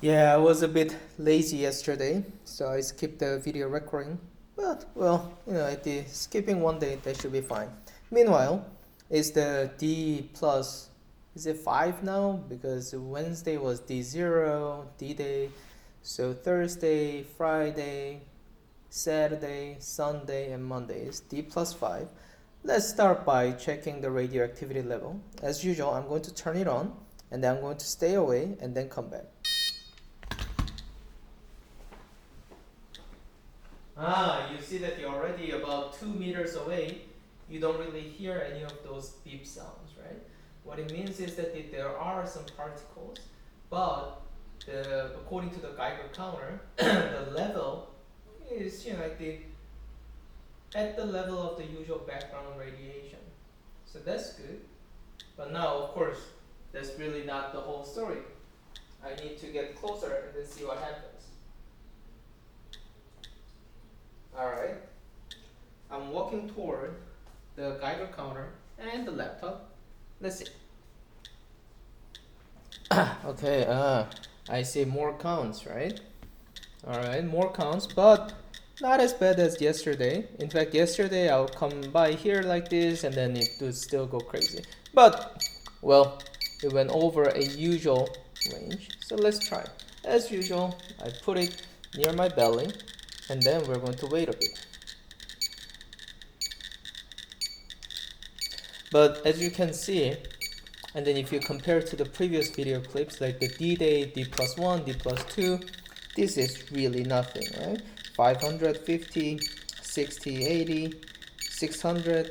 Yeah, I was a bit lazy yesterday, so I skipped the video recording. But, well, I did skipping one day, that should be fine. Meanwhile, it's the D plus, is it 5 now? Because Wednesday was D0, D day. So Thursday, Friday, Saturday, Sunday, and Monday is D plus 5. Let's start by checking the radioactivity level. As usual, I'm going to turn it on, and then I'm going to stay away, and then come back. You see that you're already about 2 meters away. You don't really hear any of those beep sounds, right? What it means is that there are some particles, but according to the Geiger counter, the level is, at the level of the usual background radiation. So that's good. But now, of course, that's really not the whole story. I need to get closer and then see what happens. Alright. I'm walking toward the Geiger counter and the laptop. Let's see. Okay, I see more counts, right? Alright, more counts, but not as bad as yesterday. In fact, yesterday I'll come by here like this and then it would still go crazy. But, well, it went over a usual range. So let's try. As usual, I put it near my belly and then we're going to wait a bit. But as you can see, and then if you compare to the previous video clips like the D-Day, D plus 1, D plus 2, this is really nothing, right? 550, 60, 80, 600,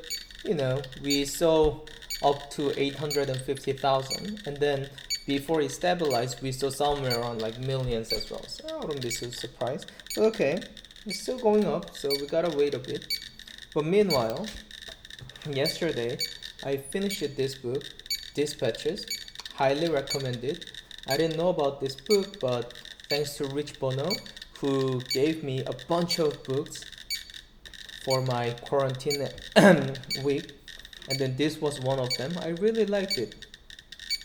we saw up to 850,000, and then before it stabilized, we saw somewhere around like millions as well. So I wouldn't be so surprised. But okay, it's still going up, so we gotta wait a bit. But meanwhile, yesterday, I finished this book, Dispatches. Highly recommended. I didn't know about this book, but thanks to Rich Bono, who gave me a bunch of books for my quarantine week, and then this was one of them. I really liked it.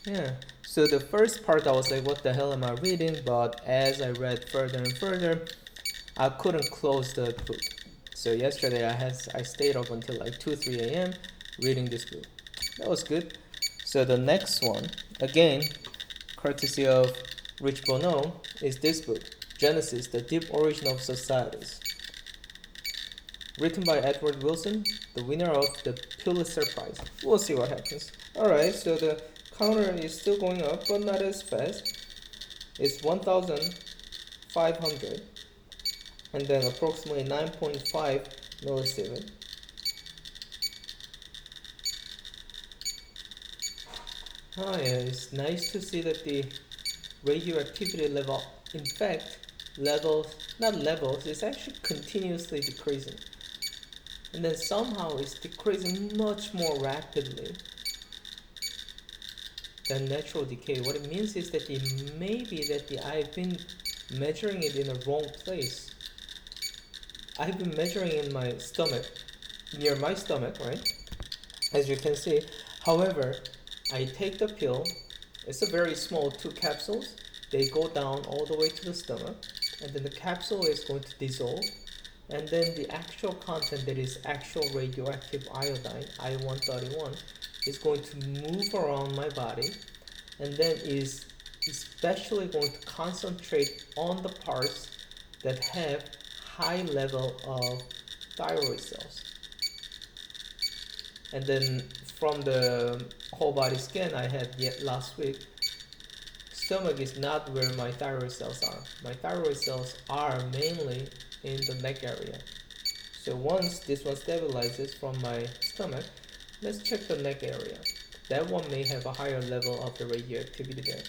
Yeah. So the first part, I was like, what the hell am I reading? But as I read further and further, I couldn't close the book. So yesterday I stayed up until like 2 3 a.m. reading this book. That was good. So the next one, again, courtesy of Rich Bono, is this book, Genesis: The Deep Origin of Societies. Written by Edward Wilson, the winner of the Pulitzer Prize. We'll see what happens. Alright, so the counter is still going up, but not as fast. It's 1,500 and then approximately 9.5 millisievert. Oh yeah, it's nice to see that the radioactivity level, in fact, not levels, it's actually continuously decreasing. And then somehow it's decreasing much more rapidly than natural decay. What it means is that it may be that I've been measuring it in a wrong place. I've been measuring in my stomach, near my stomach, right? As you can see. However, I take the pill. It's a very small 2 capsules. They go down all the way to the stomach, and then the capsule is going to dissolve, and then the actual content, that is actual radioactive iodine, I-131, is going to move around my body, and then is especially going to concentrate on the parts that have high level of thyroid cells. And then from the whole body scan I had yet last week, stomach is not where my thyroid cells are. My thyroid cells are mainly in the neck area. So once this one stabilizes from my stomach, let's check the neck area. That one may have a higher level of the radioactivity there.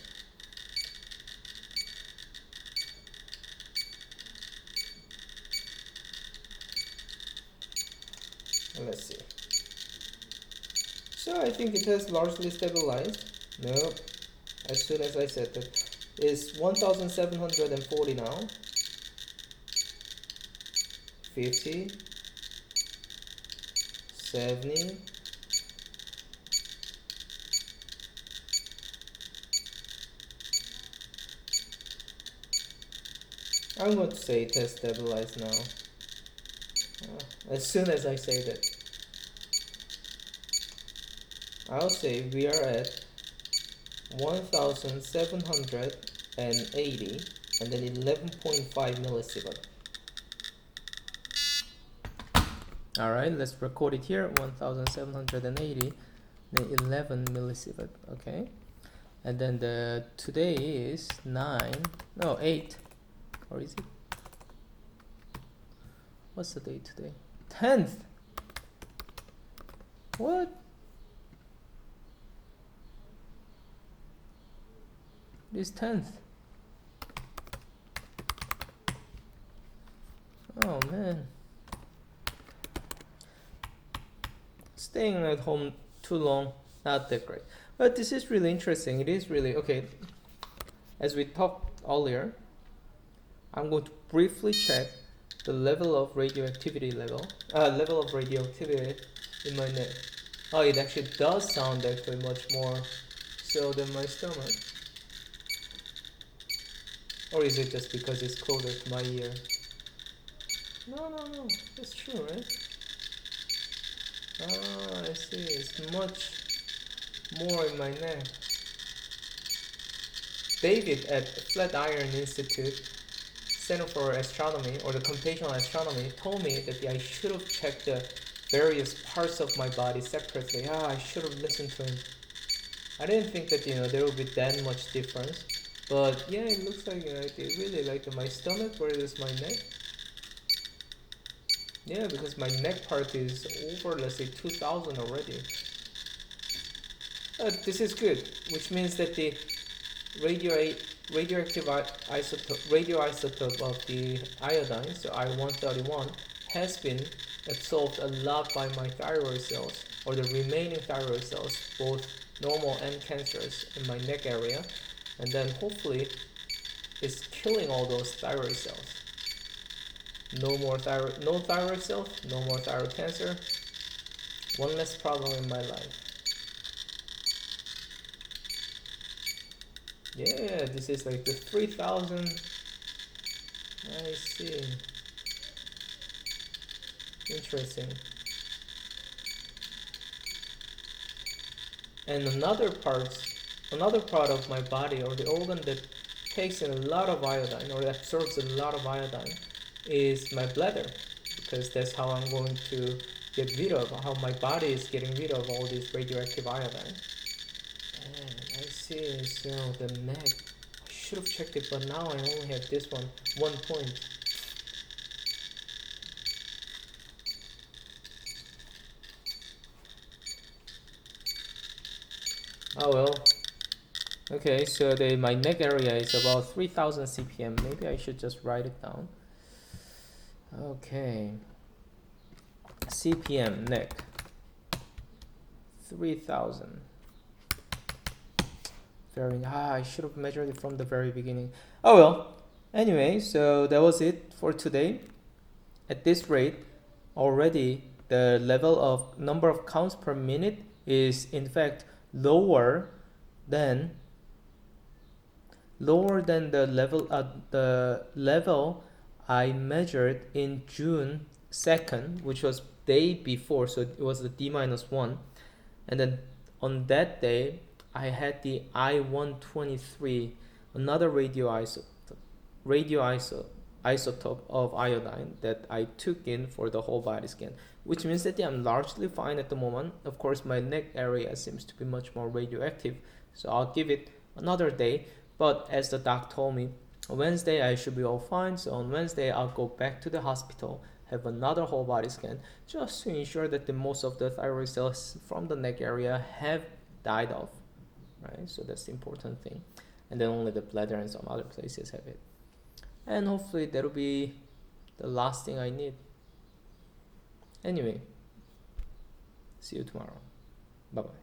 And let's see. So I think it has largely stabilized. No, as soon as I said that, it's 1740 now. 50, 70, I'm going to say it has stabilized now. As soon as I say that, I'll say we are at 1780 and then 11.5 millisievert. Alright, let's record it here. 1780 then 11 millisievert. Okay, and then the today is 8, or is it? What's the date today? 10th. What? It is 10th. Oh man. Staying at home too long, not that great. But this is really interesting. It is really okay. As we talked earlier, I'm going to briefly check the level of radioactivity radioactivity in my neck. Oh, it actually does sound actually much more so than my stomach. Or is it just because it's closer to my ear? No, that's true, right? Ah, I see, it's much more in my neck. David at Flatiron Institute Center for Astronomy, or the Computational Astronomy, told me that I should have checked the various parts of my body separately. I should have listened to him. I didn't think that there would be that much difference, but yeah, it looks like they really like my stomach versus my neck. Yeah, because my neck part is over, let's say 2000 already. This is good, which means that the radioactive radioisotope of the iodine, so I-131, has been absorbed a lot by my thyroid cells, or the remaining thyroid cells, both normal and cancerous, in my neck area, and then hopefully it's killing all those thyroid cells. No thyroid cells, no more thyroid cancer. One less problem in my life. Yeah, this is like the 3000. I see. Interesting. And another part of my body, or the organ that takes in a lot of iodine or absorbs a lot of iodine, is my bladder, because that's how I'm going to get rid of, how my body is getting rid of all this radioactive iodine. And I see. So the neck, I should have checked it, but now I only have this one point. Oh well. Okay, so my neck area is about 3000 CPM. Maybe I should just write it down. Okay. CPM neck 3000. I should have measured it from the very beginning. Oh well. Anyway, so that was it for today. At this rate, already the level of number of counts per minute is in fact lower than the level I measured in June 2nd, which was day before, so it was the D-1, and then on that day I had the I-123, another radioisotope of iodine that I took in for the whole body scan, which means that I'm largely fine at the moment. Of course, my neck area seems to be much more radioactive, so I'll give it another day. But as the doc told me, on Wednesday I should be all fine, so on Wednesday I'll go back to the hospital, have another whole body scan, just to ensure that most of the thyroid cells from the neck area have died off, right? So that's the important thing. And then only the bladder and some other places have it. And hopefully that'll be the last thing I need. Anyway, see you tomorrow. Bye bye.